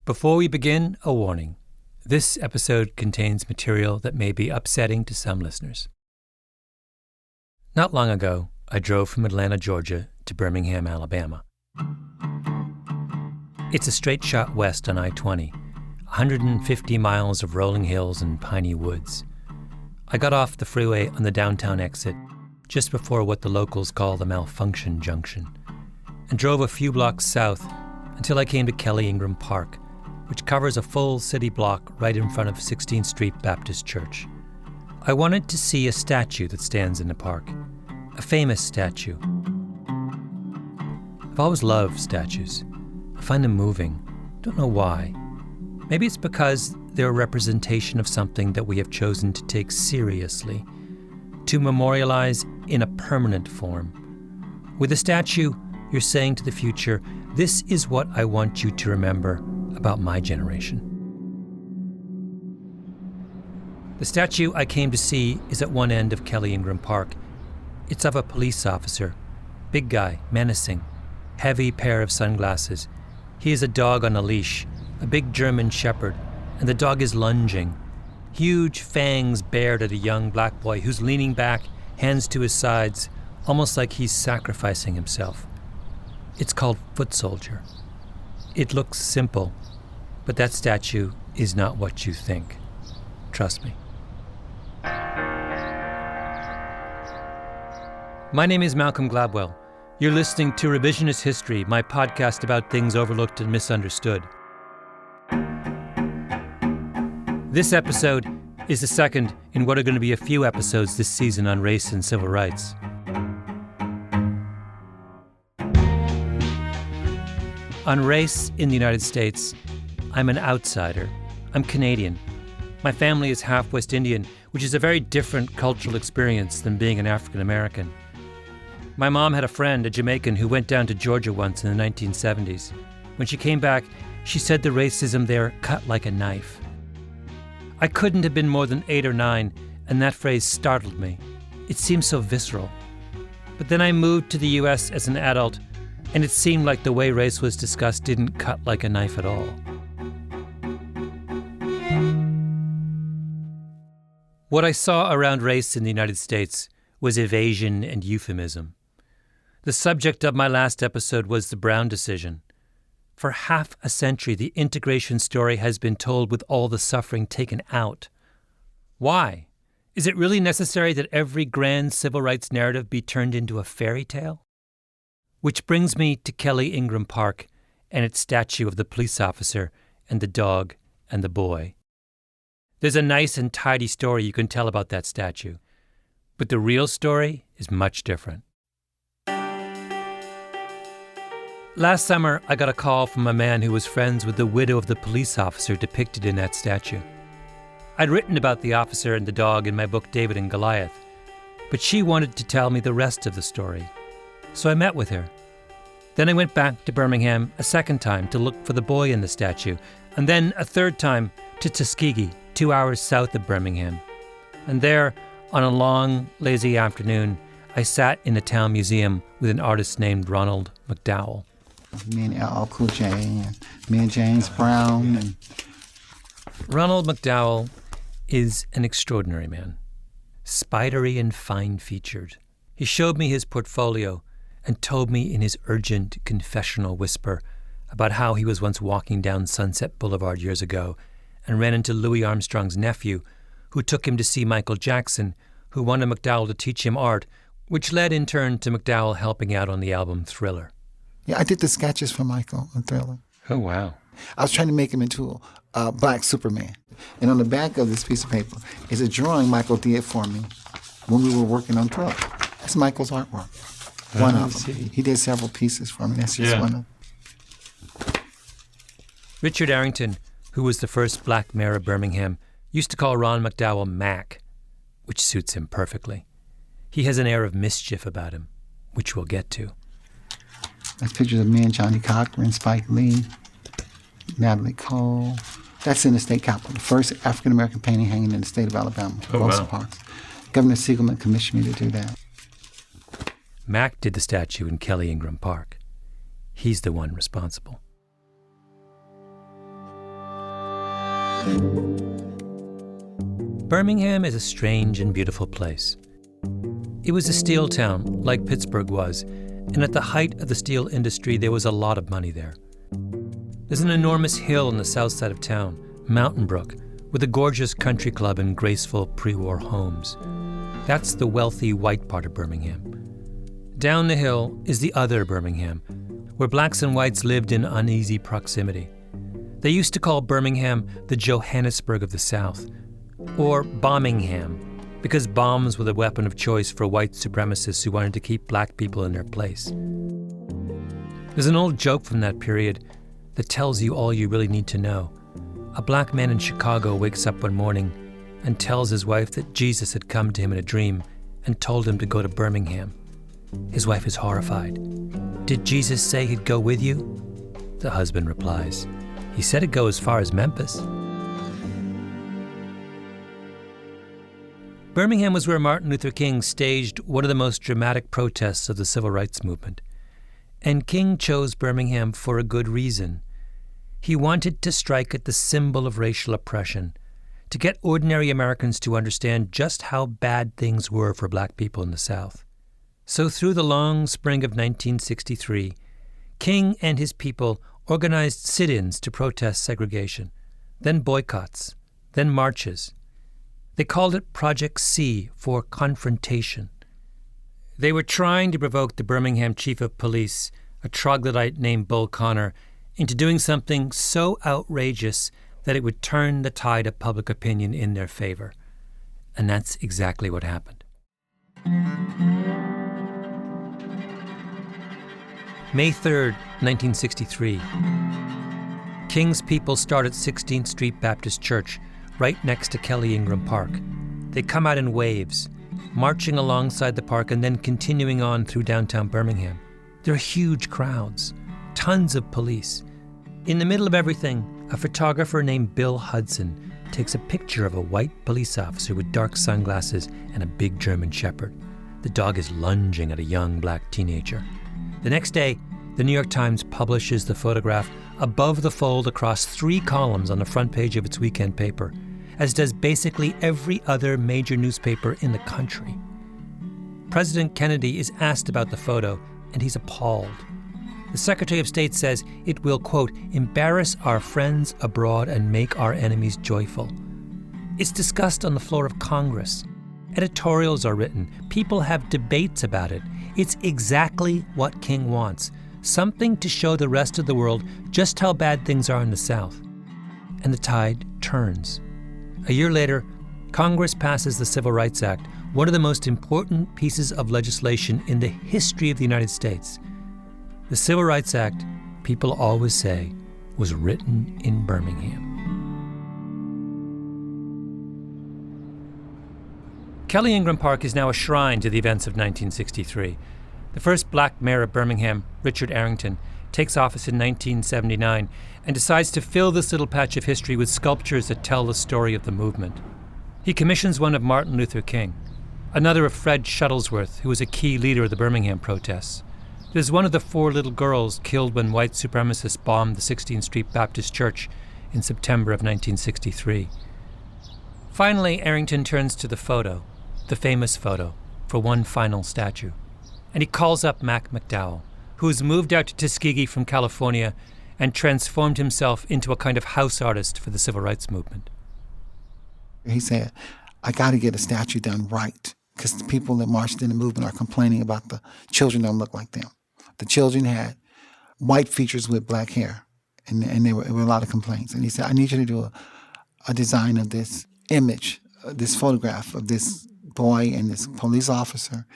Before we begin, a warning. This episode contains material that may be upsetting to some listeners. Not long ago, I drove from Atlanta, Georgia to Birmingham, Alabama. It's a straight shot west on I-20, 150 miles of rolling hills and piney woods. I got off the freeway on the downtown exit just before what the locals call the malfunction junction, and drove a few blocks south until I came to Kelly Ingram Park, which covers a full city block right in front of 16th Street Baptist Church. I wanted to see a statue that stands in the park, a famous statue. I've always loved statues. I find them moving. Don't know why. Maybe it's because they're a representation of something that we have chosen to take seriously, to memorialize in a permanent form. With a statue, you're saying to the future, this is what I want you to remember about my generation. The statue I came to see is at one end of Kelly Ingram Park. It's of a police officer, big guy, menacing, heavy pair of sunglasses. He is a dog on a leash, a big German shepherd, and the dog is lunging, huge fangs bared at a young black boy who's leaning back, hands to his sides, almost like he's sacrificing himself. It's called Foot Soldier. It looks simple, but that statue is not what you think. Trust me. My name is Malcolm Gladwell. You're listening to Revisionist History, my podcast about things overlooked and misunderstood. This episode is the second in what are going to be a few episodes this season on race and civil rights. On race in the United States, I'm an outsider. I'm Canadian. My family is half West Indian, which is a very different cultural experience than being an African American. My mom had a friend, a Jamaican, who went down to Georgia once in the 1970s. When she came back, she said the racism there cut like a knife. I couldn't have been more than 8 or 9, and that phrase startled me. It seemed so visceral. But then I moved to the U.S. as an adult, and it seemed like the way race was discussed didn't cut like a knife at all. What I saw around race in the United States was evasion and euphemism. The subject of my last episode was the Brown decision. For half a century, the integration story has been told with all the suffering taken out. Why? Is it really necessary that every grand civil rights narrative be turned into a fairy tale? Which brings me to Kelly Ingram Park and its statue of the police officer and the dog and the boy. There's a nice and tidy story you can tell about that statue, but the real story is much different. Last summer, I got a call from a man who was friends with the widow of the police officer depicted in that statue. I'd written about the officer and the dog in my book David and Goliath, but she wanted to tell me the rest of the story. So I met with her. Then I went back to Birmingham a second time to look for the boy in the statue, and then a third time to Tuskegee, 2 hours south of Birmingham. And there, on a long, lazy afternoon, I sat in a town museum with an artist named Ronald McDowell. Me and LL Cool J, and me and James Brown. And Ronald McDowell is an extraordinary man, spidery and fine-featured. He showed me his portfolio and told me in his urgent confessional whisper about how he was once walking down Sunset Boulevard years ago and ran into Louis Armstrong's nephew, who took him to see Michael Jackson, who wanted McDowell to teach him art, which led in turn to McDowell helping out on the album Thriller. yeah, I did the sketches for Michael on Thriller. Oh, wow. I was trying to make him into a black Superman. And on the back of this piece of paper is a drawing Michael did for me when we were working on Thriller. That's Michael's artwork. One of them. He did several pieces for me. That's just one of them. Richard Arrington, who was the first black mayor of Birmingham, used to call Ron McDowell Mac, which suits him perfectly. He has an air of mischief about him, which we'll get to. That's pictures of me and Johnny Cochran, Spike Lee, Natalie Cole. That's in the state capitol, the first African-American painting hanging in the state of Alabama, Rosa Parks. Governor Siegelman commissioned me to do that. Mac did the statue in Kelly Ingram Park. He's the one responsible. Birmingham is a strange and beautiful place. It was a steel town, like Pittsburgh was, and at the height of the steel industry, there was a lot of money there. There's an enormous hill on the south side of town, Mountain Brook, with a gorgeous country club and graceful pre-war homes. That's the wealthy white part of Birmingham. Down the hill is the other Birmingham, where blacks and whites lived in uneasy proximity. They used to call Birmingham the Johannesburg of the South, or Bombingham, because bombs were the weapon of choice for white supremacists who wanted to keep black people in their place. There's an old joke from that period that tells you all you really need to know. A black man in Chicago wakes up one morning and tells his wife that Jesus had come to him in a dream and told him to go to Birmingham. His wife is horrified. "Did Jesus say he'd go with you?" The husband replies, "He said he'd go as far as Memphis." Birmingham was where Martin Luther King staged one of the most dramatic protests of the civil rights movement. And King chose Birmingham for a good reason. He wanted to strike at the symbol of racial oppression, to get ordinary Americans to understand just how bad things were for black people in the South. So through the long spring of 1963, King and his people organized sit-ins to protest segregation, then boycotts, then marches. They called it Project C for confrontation. They were trying to provoke the Birmingham chief of police, a troglodyte named Bull Connor, into doing something so outrageous that it would turn the tide of public opinion in their favor. And that's exactly what happened. May 3rd, 1963. King's people start at 16th Street Baptist Church, right next to Kelly Ingram Park. They come out in waves, marching alongside the park and then continuing on through downtown Birmingham. There are huge crowds, tons of police. In the middle of everything, a photographer named Bill Hudson takes a picture of a white police officer with dark sunglasses and a big German shepherd. The dog is lunging at a young black teenager. The next day, the New York Times publishes the photograph above the fold across 3 columns on the front page of its weekend paper, as does basically every other major newspaper in the country. President Kennedy is asked about the photo, and he's appalled. The Secretary of State says it will, quote, embarrass our friends abroad and make our enemies joyful. It's discussed on the floor of Congress. Editorials are written. People have debates about it. It's exactly what King wants, something to show the rest of the world just how bad things are in the South. And the tide turns. A year later, Congress passes the Civil Rights Act, one of the most important pieces of legislation in the history of the United States. The Civil Rights Act, people always say, was written in Birmingham. Kelly Ingram Park is now a shrine to the events of 1963. The first black mayor of Birmingham, Richard Arrington, takes office in 1979 and decides to fill this little patch of history with sculptures that tell the story of the movement. He commissions one of Martin Luther King, another of Fred Shuttlesworth, who was a key leader of the Birmingham protests. There's one of the 4 little girls killed when white supremacists bombed the 16th Street Baptist Church in September of 1963. Finally, Arrington turns to the photo, the famous photo, for one final statue. And he calls up Mac McDowell, who has moved out to Tuskegee from California and transformed himself into a kind of house artist for the civil rights movement. He said, I got to get a statue done right, because the people that marched in the movement are complaining about the children don't look like them. The children had white features with black hair, and there were a lot of complaints. And he said, I need you to do a design of this image, this photograph of this boy and this police officer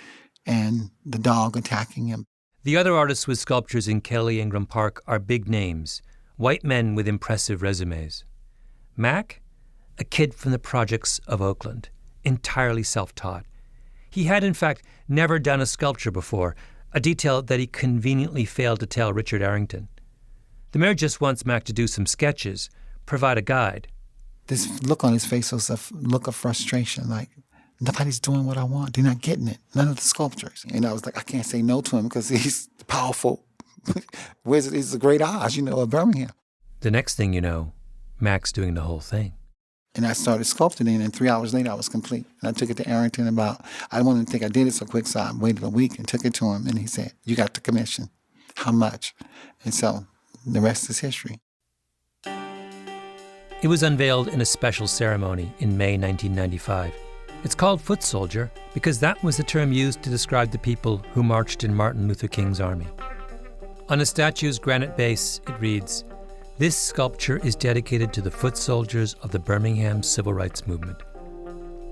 and the dog attacking him. The other artists with sculptures in Kelly Ingram Park are big names, white men with impressive resumes. Mac, a kid from the projects of Oakland, entirely self-taught. He had, in fact, never done a sculpture before, a detail that he conveniently failed to tell Richard Arrington. The mayor just wants Mac to do some sketches, provide a guide. This look on his face was a look of frustration, like, nobody's doing what I want. They're not getting it. None of the sculptures. And I was like, I can't say no to him because he's powerful. Wizard is a great Oz, of Birmingham. The next thing you know, Mac's doing the whole thing. And I started sculpting it, and 3 hours later, I was complete. And I took it to Arrington I wanted to think I did it so quick, so I waited a week and took it to him, and he said, "You got the commission. How much?" And so the rest is history. It was unveiled in a special ceremony in May 1995. It's called Foot Soldier because that was the term used to describe the people who marched in Martin Luther King's army. On the statue's granite base, it reads, "This sculpture is dedicated to the foot soldiers of the Birmingham Civil Rights Movement."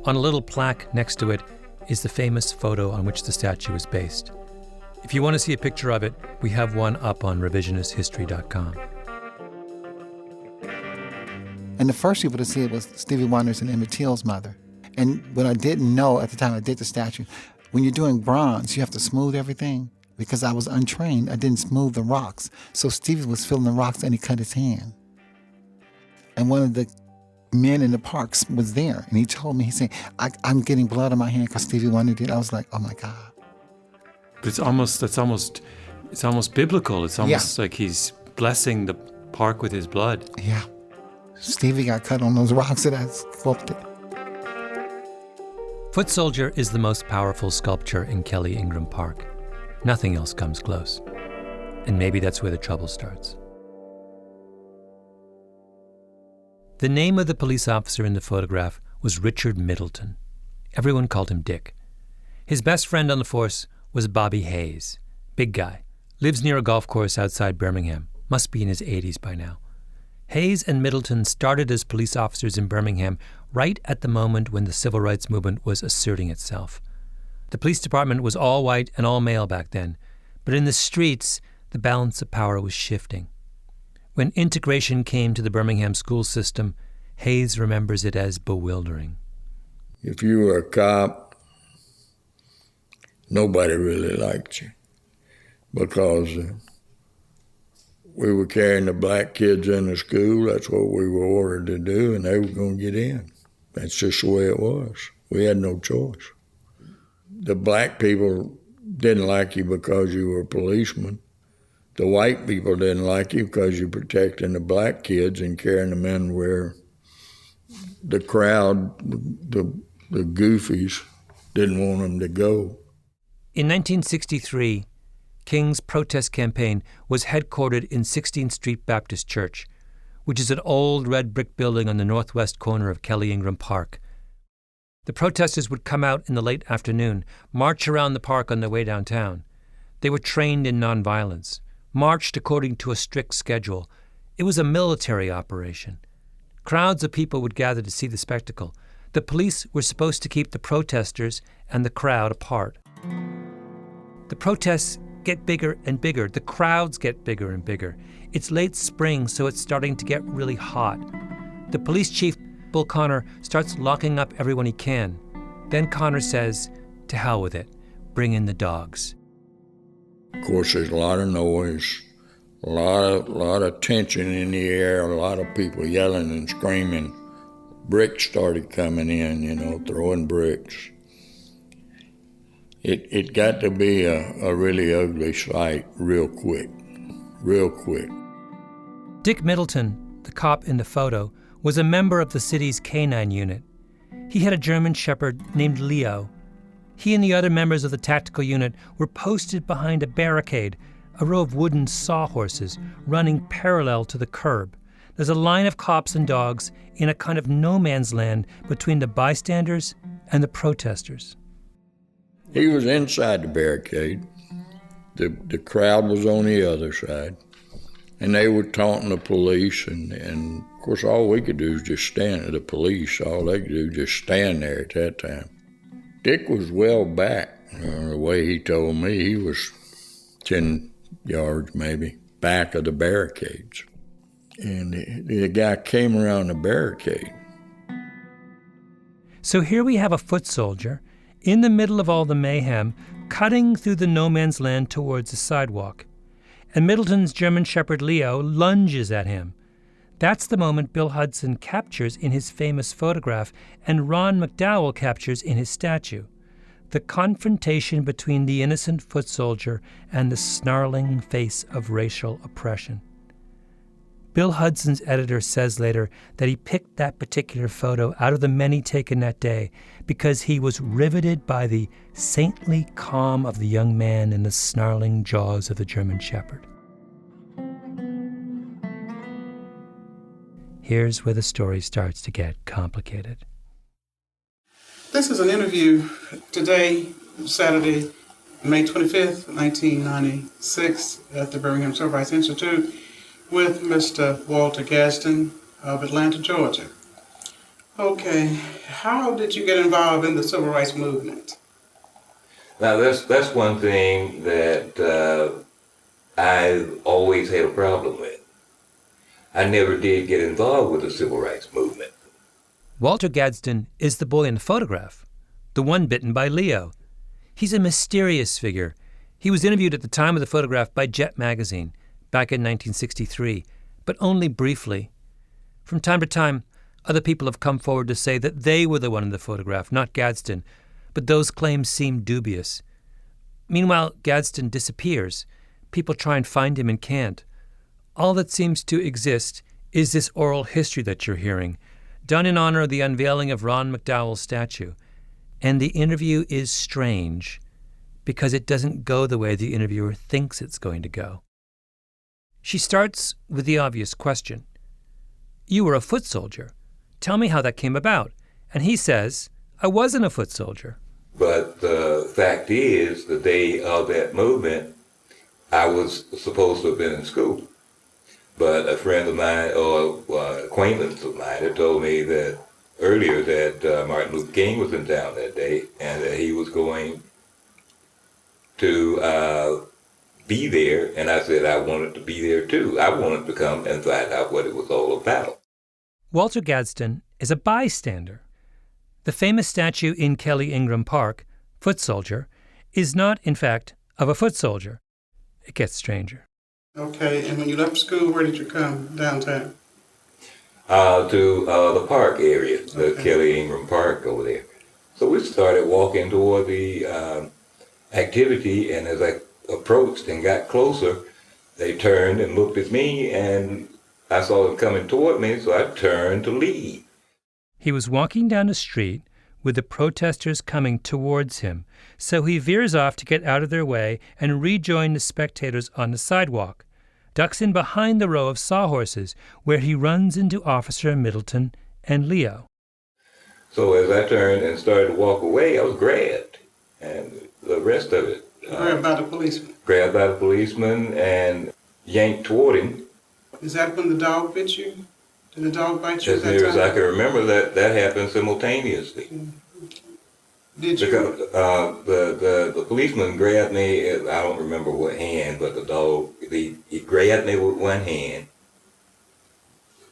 On a little plaque next to it is the famous photo on which the statue is based. If you want to see a picture of it, we have one up on revisionisthistory.com. And the first people to see it was Stevie Wonder's and Emmett Till's mother. And what I didn't know at the time I did the statue, when you're doing bronze, you have to smooth everything. Because I was untrained, I didn't smooth the rocks. So Stevie was feeling the rocks and he cut his hand. And one of the men in the parks was there. And he told me, he said, I'm getting blood on my hand because Stevie Wonder did. I was like, oh my God. But it's almost biblical. It's almost like he's blessing the park with his blood. Yeah. Stevie got cut on those rocks that I sculpted. Foot Soldier is the most powerful sculpture in Kelly Ingram Park. Nothing else comes close. And maybe that's where the trouble starts. The name of the police officer in the photograph was Richard Middleton. Everyone called him Dick. His best friend on the force was Bobby Hayes. Big guy. Lives near a golf course outside Birmingham. Must be in his 80s by now. Hayes and Middleton started as police officers in Birmingham right at the moment when the civil rights movement was asserting itself. The police department was all white and all male back then, but in the streets, the balance of power was shifting. When integration came to the Birmingham school system, Hayes remembers it as bewildering. If you were a cop, nobody really liked you because we were carrying the black kids into school. That's what we were ordered to do, and they were going to get in. That's just the way it was. We had no choice. The black people didn't like you because you were a policeman. The white people didn't like you because you're protecting the black kids and carrying them in where the crowd, the goofies, didn't want them to go. In 1963, King's protest campaign was headquartered in 16th Street Baptist Church, which is an old red brick building on the northwest corner of Kelly Ingram Park. The protesters would come out in the late afternoon, march around the park on their way downtown. They were trained in nonviolence, marched according to a strict schedule. It was a military operation. Crowds of people would gather to see the spectacle. The police were supposed to keep the protesters and the crowd apart. The protests get bigger and bigger. The crowds get bigger and bigger. It's late spring, so it's starting to get really hot. The police chief, Bull Connor, starts locking up everyone he can. Then Connor says, to hell with it. Bring in the dogs. Of course, there's a lot of noise, a lot of tension in the air, a lot of people yelling and screaming. Bricks started coming in, throwing bricks. It got to be a really ugly sight real quick. Dick Middleton, the cop in the photo, was a member of the city's K-9 unit. He had a German shepherd named Leo. He and the other members of the tactical unit were posted behind a barricade, a row of wooden sawhorses running parallel to the curb. There's a line of cops and dogs in a kind of no man's land between the bystanders and the protesters. He was inside the barricade. The crowd was on the other side. And they were taunting the police, and of course all we could do was just stand at the police. All they could do was just stand there at that time. Dick was well back. The way he told me, he was 10 yards maybe back of the barricades. And the guy came around the barricade. So here we have a foot soldier in the middle of all the mayhem, cutting through the no man's land towards the sidewalk. And Middleton's German shepherd Leo lunges at him. That's the moment Bill Hudson captures in his famous photograph and Ron McDowell captures in his statue. The confrontation between the innocent foot soldier and the snarling face of racial oppression. Bill Hudson's editor says later that he picked that particular photo out of the many taken that day because he was riveted by the saintly calm of the young man in the snarling jaws of the German Shepherd. Here's where the story starts to get complicated. This is an interview today, Saturday, May 25th, 1996, at the Birmingham Civil Rights Institute with Mr. Walter Gadsden of Atlanta, Georgia. Okay, how did you get involved in the civil rights movement? Now, that's one thing that I've always had a problem with. I never did get involved with the civil rights movement. Walter Gadsden is the boy in the photograph, the one bitten by Leo. He's a mysterious figure. He was interviewed at the time of the photograph by Jet magazine back in 1963, but only briefly. From time to time, other people have come forward to say that they were the one in the photograph, not Gadsden, but those claims seem dubious. Meanwhile, Gadsden disappears. People try and find him and can't. All that seems to exist is this oral history that you're hearing, done in honor of the unveiling of Ron McDowell's statue. And the interview is strange because it doesn't go the way the interviewer thinks it's going to go. She starts with the obvious question. You were a foot soldier. Tell me how that came about. And he says, I wasn't a foot soldier. But the fact is, the day of that movement, I was supposed to have been in school. But a friend of mine, or acquaintance of mine, had told me that earlier that Martin Luther King was in town that day and that he was going to be there. And I said I wanted to be there too. I wanted to come and find out what it was all about. Walter Gadsden is a bystander. The famous statue in Kelly Ingram Park, Foot Soldier, is not, in fact, of a foot soldier. It gets stranger. Okay, and when you left school, where did you come downtown? To the park area, the Okay. Kelly Ingram Park over there. So we started walking toward the activity, and as I approached and got closer, they turned and looked at me, and I saw them coming toward me, so I turned to leave. He was walking down a street with the protesters coming towards him, so he veers off to get out of their way and rejoin the spectators on the sidewalk, ducks in behind the row of sawhorses, where he runs into Officer Middleton and Leo. So as I turned and started to walk away, I was grabbed, and the rest of it. Grabbed by the policeman. Grabbed by the policeman and yanked toward him. Is that when the dog bit you? Did the dog bite you As at that near as I time? can remember, that happened simultaneously. Did you? Because the policeman grabbed me, I don't remember what hand, but the dog, he grabbed me with one hand.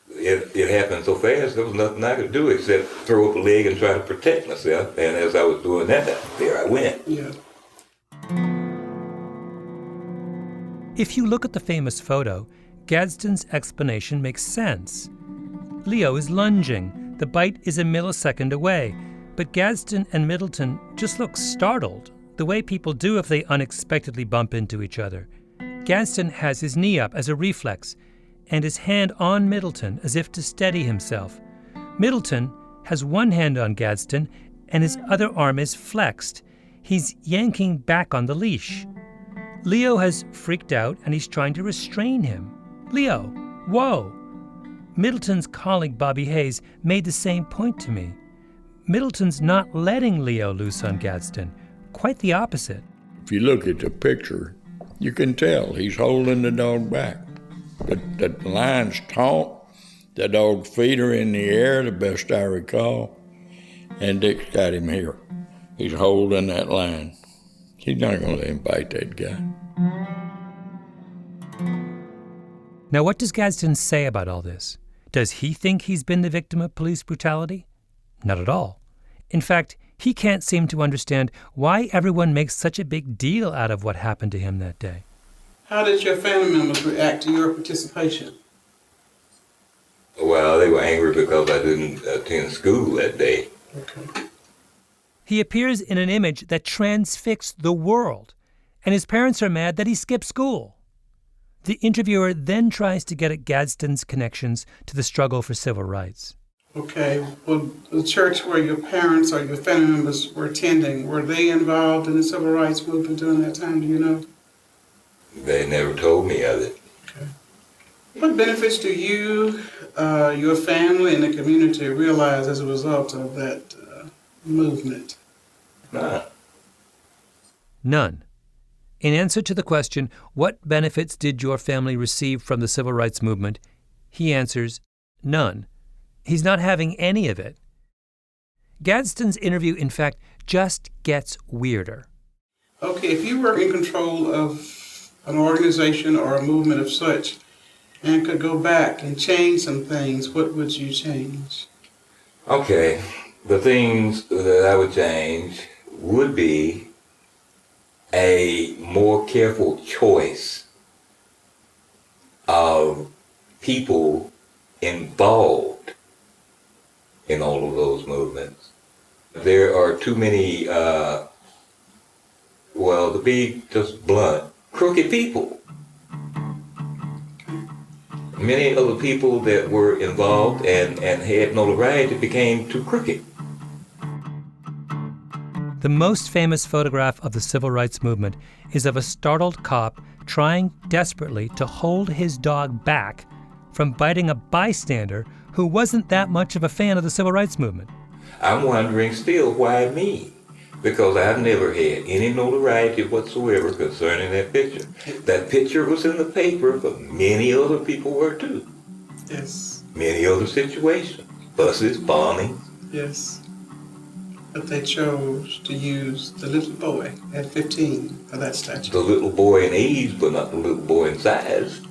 It happened so fast, there was nothing I could do except throw up a leg and try to protect myself. And as I was doing that, there I went. Yeah. If you look at the famous photo, Gadsden's explanation makes sense. Leo is lunging. The bite is a millisecond away. But Gadsden and Middleton just look startled, the way people do if they unexpectedly bump into each other. Gadsden has his knee up as a reflex, and his hand on Middleton as if to steady himself. Middleton has one hand on Gadsden, and his other arm is flexed. He's yanking back on the leash. Leo has freaked out, and he's trying to restrain him. Leo, whoa! Middleton's colleague Bobby Hayes made the same point to me. Middleton's not letting Leo loose on Gadsden. Quite the opposite. If you look at the picture, you can tell he's holding the dog back. The line's taut, the dog's feet are in the air, the best I recall, and Dick's got him here. He's holding that line. He's not going to let him bite that guy. Now, what does Gadsden say about all this? Does he think he's been the victim of police brutality? Not at all. In fact, he can't seem to understand why everyone makes such a big deal out of what happened to him that day. How did your family members react to your participation? Well, they were angry because I didn't attend school that day. Okay. He appears in an image that transfixed the world, and his parents are mad that he skipped school. The interviewer then tries to get at Gadsden's connections to the struggle for civil rights. Okay, well, the church where your parents or your family members were attending, were they involved in the civil rights movement during that time, do you know? They never told me of it. Okay. What benefits do you, your family, and the community realize as a result of that movement? None. None. In answer to the question, what benefits did your family receive from the civil rights movement, he answers, none. He's not having any of it. Gadsden's interview, in fact, just gets weirder. Okay, if you were in control of an organization or a movement of such and could go back and change some things, what would you change? Okay, the things that I would change would be a more careful choice of people involved in all of those movements. There are too many, to be just blunt, crooked people. Many of the people that were involved and had notoriety became too crooked. The most famous photograph of the civil rights movement is of a startled cop trying desperately to hold his dog back from biting a bystander who wasn't that much of a fan of the civil rights movement. I'm wondering still, why me? Because I've never had any notoriety whatsoever concerning that picture. That picture was in the paper, but many other people were too. Yes. Many other situations. Buses, bombing. Yes. But they chose to use the little boy at 15 for that statue. The little boy in age, but not the little boy in size.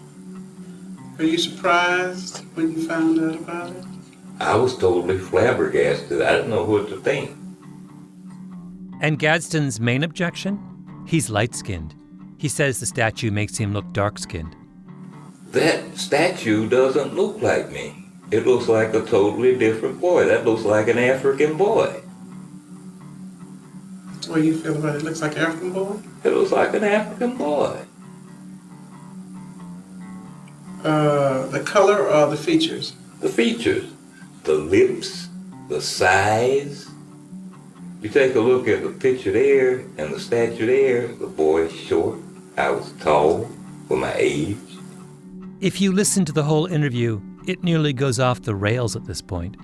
Were you surprised when you found out about it? I was totally flabbergasted. I didn't know what to think. And Gadsden's main objection? He's light-skinned. He says the statue makes him look dark-skinned. That statue doesn't look like me. It looks like a totally different boy. That looks like an African boy. That's the way you feel about it. It looks like an African boy? It looks like an African boy. The color or the features? The features. The lips, the size. You take a look at the picture there and the statue there. The boy is short. I was tall for my age. If you listen to the whole interview, it nearly goes off the rails at this point.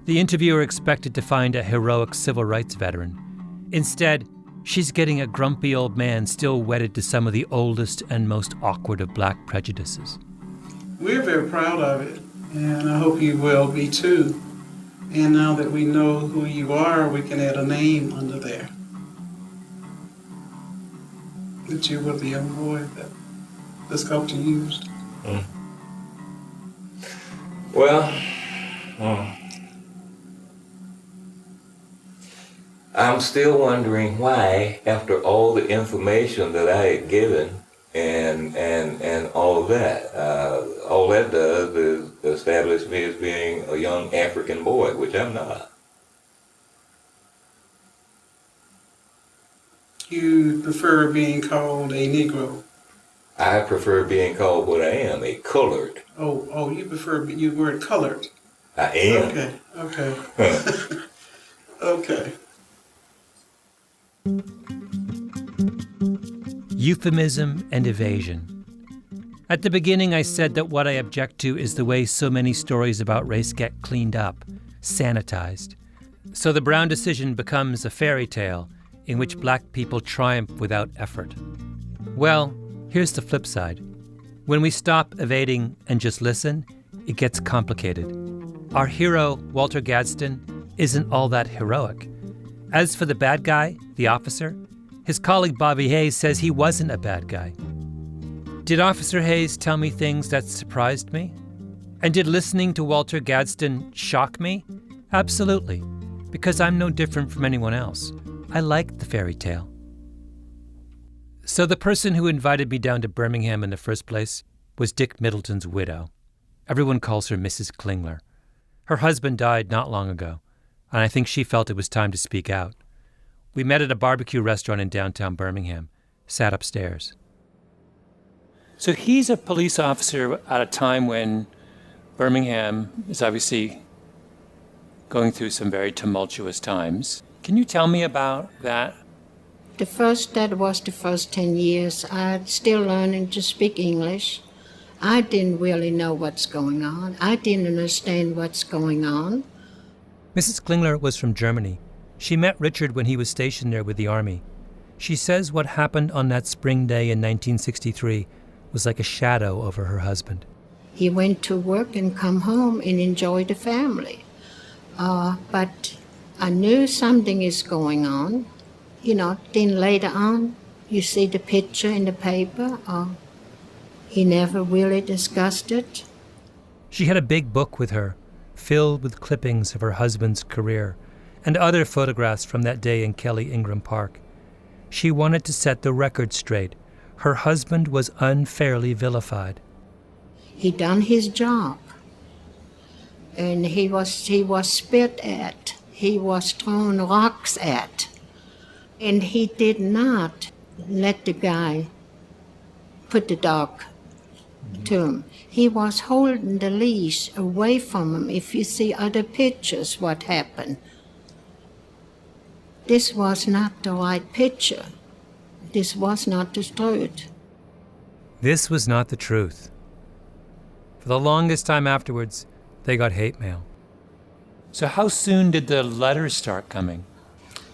The interviewer expected to find a heroic civil rights veteran. Instead, she's getting a grumpy old man still wedded to some of the oldest and most awkward of black prejudices. We're very proud of it, and I hope you will be too. And now that we know who you are, we can add a name under there. That you were the young boy that the sculptor used. I'm still wondering why, after all the information that I had given and all of that, all that does is establish me as being a young African boy, which I'm not. You prefer being called a Negro? I prefer being called what I am, a colored. Oh, you prefer you word colored. I am. Okay. Okay. Euphemism and evasion. At the beginning, I said that what I object to is the way so many stories about race get cleaned up, sanitized. So the Brown decision becomes a fairy tale in which black people triumph without effort. Well, here's the flip side. When we stop evading and just listen, it gets complicated. Our hero, Walter Gadsden, isn't all that heroic. As for the bad guy, the officer, his colleague Bobby Hayes says he wasn't a bad guy. Did Officer Hayes tell me things that surprised me? And did listening to Walter Gadsden shock me? Absolutely, because I'm no different from anyone else. I liked the fairy tale. So the person who invited me down to Birmingham in the first place was Dick Middleton's widow. Everyone calls her Mrs. Klingler. Her husband died not long ago, and I think she felt it was time to speak out. We met at a barbecue restaurant in downtown Birmingham, sat upstairs. So he's a police officer at a time when Birmingham is obviously going through some very tumultuous times. Can you tell me about that? That was the first 10 years. I'm still learning to speak English. I didn't really know what's going on. I didn't understand what's going on. Mrs. Klingler was from Germany. She met Richard when he was stationed there with the Army. She says what happened on that spring day in 1963 was like a shadow over her husband. He went to work and come home and enjoy the family. But I knew something is going on. Then later on, you see the picture in the paper. He never really discussed it. She had a big book with her, filled with clippings of her husband's career and other photographs from that day in Kelly Ingram Park. She wanted to set the record straight. Her husband was unfairly vilified. He done his job, and he was spit at. He was thrown rocks at, and he did not let the guy put the dog to him. He was holding the leash away from him. If you see other pictures, what happened. This was not the right picture. This was not the truth. This was not the truth. For the longest time afterwards, they got hate mail. So how soon did the letters start coming?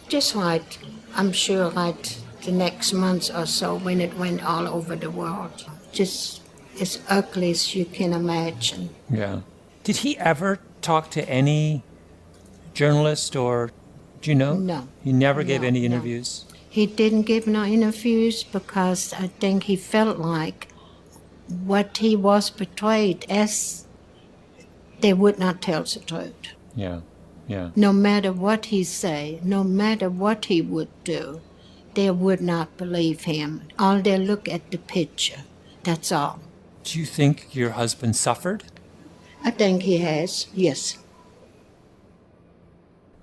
Just I'm sure the next month or so when it went all over the world. Just as ugly as you can imagine. Yeah. Did he ever talk to any journalist or, do you know? No. He never gave any interviews? No. He didn't give no interviews because I think he felt like what he was portrayed as, they would not tell the truth. Yeah, yeah. No matter what he say, no matter what he would do, they would not believe him. All they look at the picture, that's all. Do you think your husband suffered? I think he has, yes.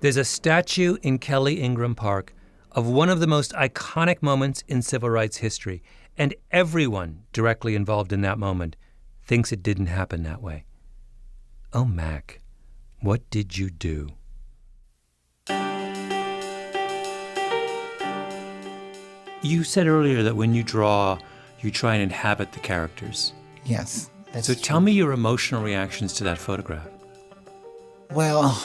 There's a statue in Kelly Ingram Park of one of the most iconic moments in civil rights history, and everyone directly involved in that moment thinks it didn't happen that way. Oh, Mac, what did you do? You said earlier that when you draw, you try and inhabit the characters. Yes. So tell me your emotional reactions to that photograph. Well,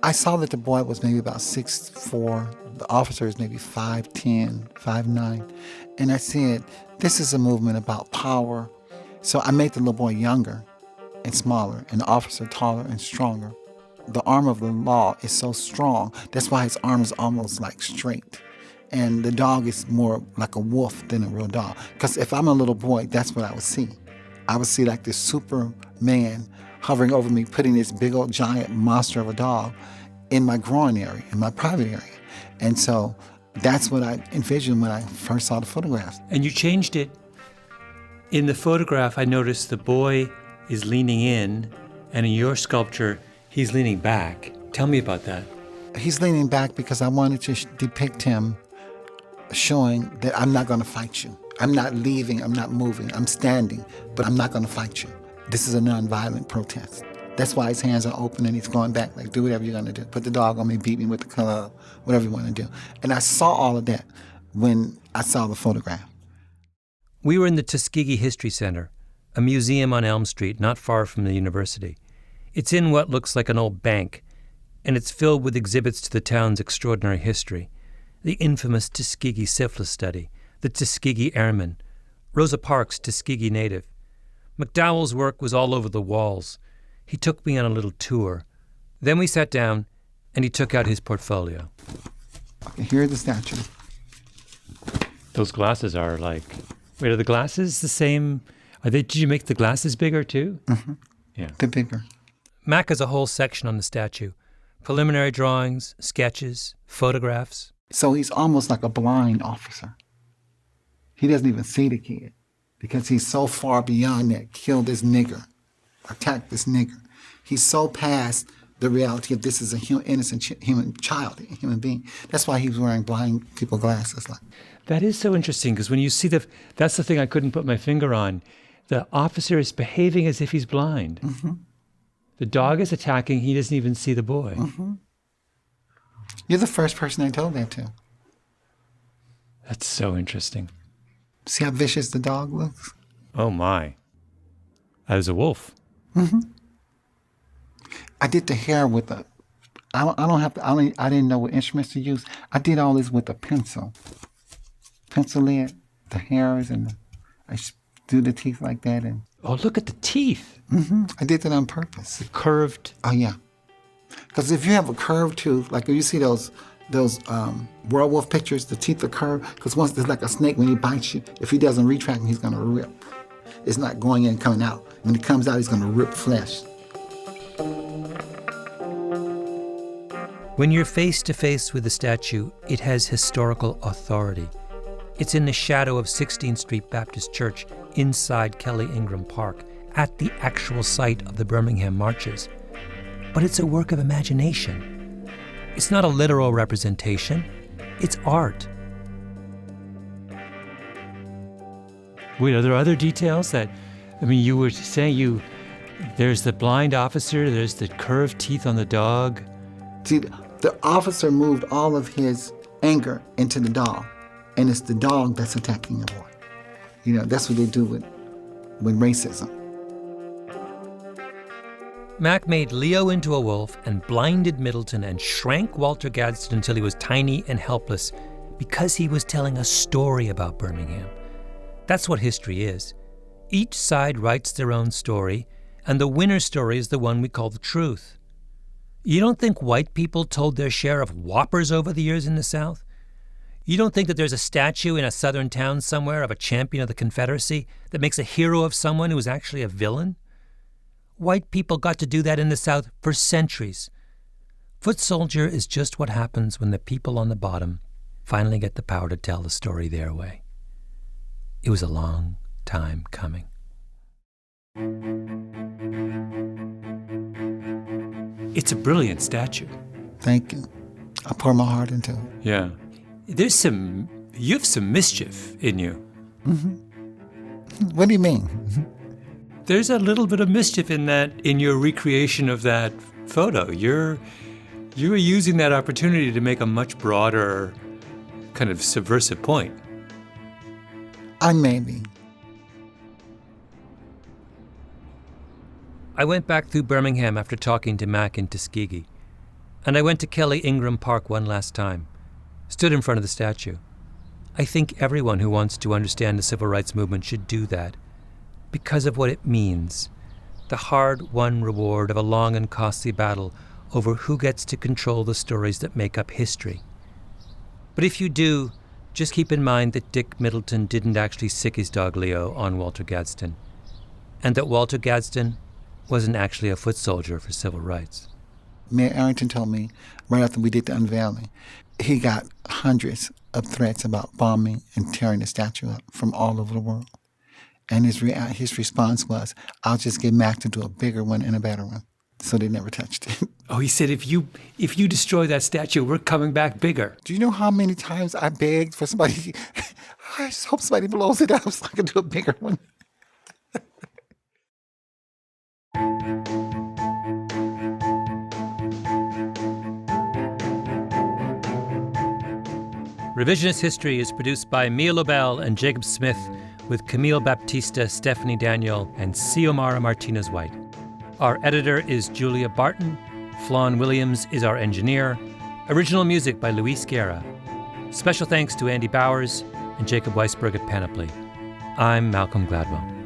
I saw that the boy was maybe about 6'4". The officer is maybe 5'10", 5'9". And I said, this is a movement about power. So I made the little boy younger and smaller, and the officer taller and stronger. The arm of the law is so strong. That's why his arm is almost like straight. And the dog is more like a wolf than a real dog. Because if I'm a little boy, that's what I would see. I would see like this Superman hovering over me, putting this big old giant monster of a dog in my groin area, in my private area. And so that's what I envisioned when I first saw the photographs. And you changed it. In the photograph, I noticed the boy is leaning in, and in your sculpture, he's leaning back. Tell me about that. He's leaning back because I wanted to depict him showing that I'm not going to fight you. I'm not leaving, I'm not moving, I'm standing, but I'm not going to fight you. This is a nonviolent protest. That's why his hands are open and he's going back, like, do whatever you're going to do. Put the dog on me, beat me with the club, whatever you want to do. And I saw all of that when I saw the photograph. We were in the Tuskegee History Center, a museum on Elm Street, not far from the university. It's in what looks like an old bank, and it's filled with exhibits to the town's extraordinary history. The infamous Tuskegee syphilis study, the Tuskegee Airmen, Rosa Parks' Tuskegee native. McDowell's work was all over the walls. He took me on a little tour. Then we sat down, and he took out his portfolio. Okay, here are the statues. Those glasses are like... Wait, are the glasses the same? Did you make the glasses bigger too? Mm-hmm. Yeah. They're bigger. Mac has a whole section on the statue. Preliminary drawings, sketches, photographs. So he's almost like a blind officer. He doesn't even see the kid because he's so far beyond that. Kill this nigger. Attack this nigger. He's so past the reality of this is a innocent human child, a human being. That's why he was wearing blind people glasses. That is so interesting, because when you see that's the thing I couldn't put my finger on. The officer is behaving as if he's blind. Mm-hmm. The dog is attacking. He doesn't even see the boy. Mm-hmm. You're the first person I told that to. That's so interesting. See how vicious the dog looks? Oh, my. That is a wolf. Mm-hmm. I did the hair with a... I didn't know what instruments to use. I did all this with a pencil. Pencil lead, the hairs, and I do the teeth like that. And oh, look at the teeth. Mm-hmm. I did that on purpose. The curved. Oh, yeah. Because if you have a curved tooth, like if you see those werewolf pictures, the teeth are curved, because once there's like a snake, when he bites you, if he doesn't retract, he's going to rip. It's not going in and coming out. When it comes out, he's going to rip flesh. When you're face to face with the statue, it has historical authority. It's in the shadow of 16th Street Baptist Church inside Kelly Ingram Park, at the actual site of the Birmingham marches. But it's a work of imagination. It's not a literal representation. It's art. Wait, are there other details that, you were saying there's the blind officer, there's the curved teeth on the dog. See, the officer moved all of his anger into the dog, and it's the dog that's attacking the boy. That's what they do with racism. Mack made Leo into a wolf and blinded Middleton and shrank Walter Gadsden until he was tiny and helpless because he was telling a story about Birmingham. That's what history is. Each side writes their own story, and the winner story is the one we call the truth. You don't think white people told their share of whoppers over the years in the South? You don't think that there's a statue in a southern town somewhere of a champion of the Confederacy that makes a hero of someone who was actually a villain? White people got to do that in the South for centuries. Foot soldier is just what happens when the people on the bottom finally get the power to tell the story their way. It was a long time coming. It's a brilliant statue. Thank you. I pour my heart into it. Yeah. You have some mischief in you. Mm-hmm. What do you mean? There's a little bit of mischief in your recreation of that photo. You were using that opportunity to make a much broader kind of subversive point. I may be. I went back through Birmingham after talking to Mack in Tuskegee, and I went to Kelly Ingram Park one last time, stood in front of the statue. I think everyone who wants to understand the civil rights movement should do that, because of what it means, the hard-won reward of a long and costly battle over who gets to control the stories that make up history. But if you do, just keep in mind that Dick Middleton didn't actually sick his dog Leo on Walter Gadsden, and that Walter Gadsden wasn't actually a foot soldier for civil rights. Mayor Arrington told me right after we did the unveiling, he got hundreds of threats about bombing and tearing the statue up from all over the world. And his response was, I'll just get Mac to do a bigger one and a better one. So they never touched it. Oh, he said, if you destroy that statue, we're coming back bigger. Do you know how many times I begged for somebody, I just hope somebody blows it up so I can do a bigger one. Revisionist History is produced by Mia Lobel and Jacob Smith, with Camille Baptista, Stephanie Daniel, and Xiomara Martinez-White. Our editor is Julia Barton. Flawn Williams is our engineer. Original music by Luis Guerra. Special thanks to Andy Bowers and Jacob Weisberg at Panoply. I'm Malcolm Gladwell.